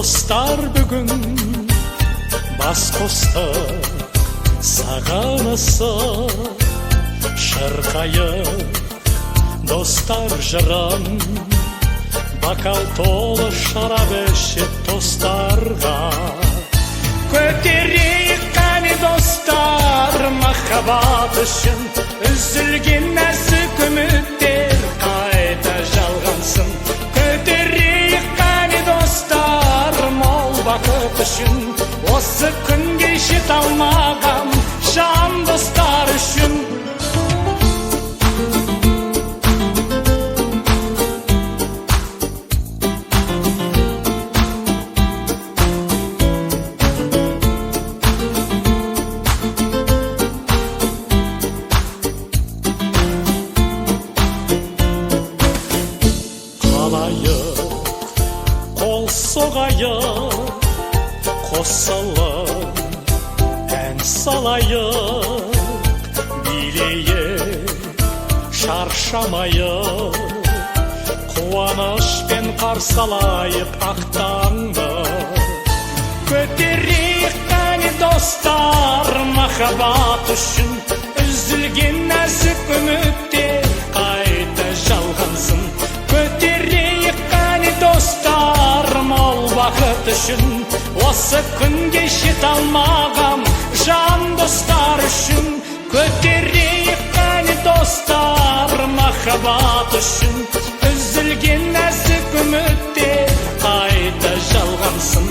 Достар бүгін бас қостық сағанысы шырқайық достар жырын бокал толы шарап ішіп достарға көтерейік қане достар махаббат үшін үзілген нәзік үміттер қайта жалғансын көтерейік қане достар мол бақыт үшін осы күнге жете алмаған жан достар үшін қол соғайық қосылып ән салайық билейік шаршамайық қуанышпен қарсы алайық ақ таңды көтерейік қане достар махаббат үшін үзілген нәзік үміттер қайта жалғансын көтерейік қане достар мол бақыт үшін осы күнге жете алмаған жан достар үшін көтерейік қане достар махаббат үшін үзілген нәзік үміттер қайта жалғансын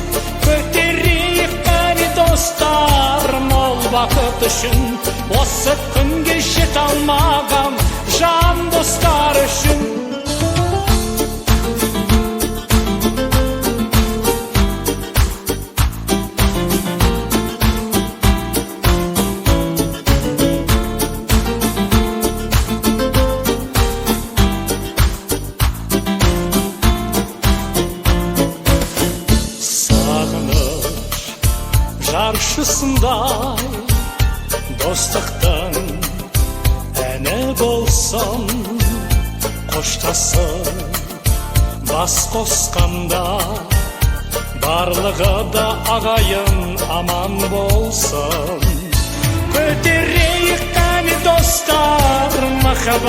көтерейік қане достар мол бақыт үшін осы күнге жете алмаған жан достар үшін жаршысындай достықтың әні болсын қоштасып бас қосқанда барлығы да ағайын аман болсын көтерейік қане достар махаббат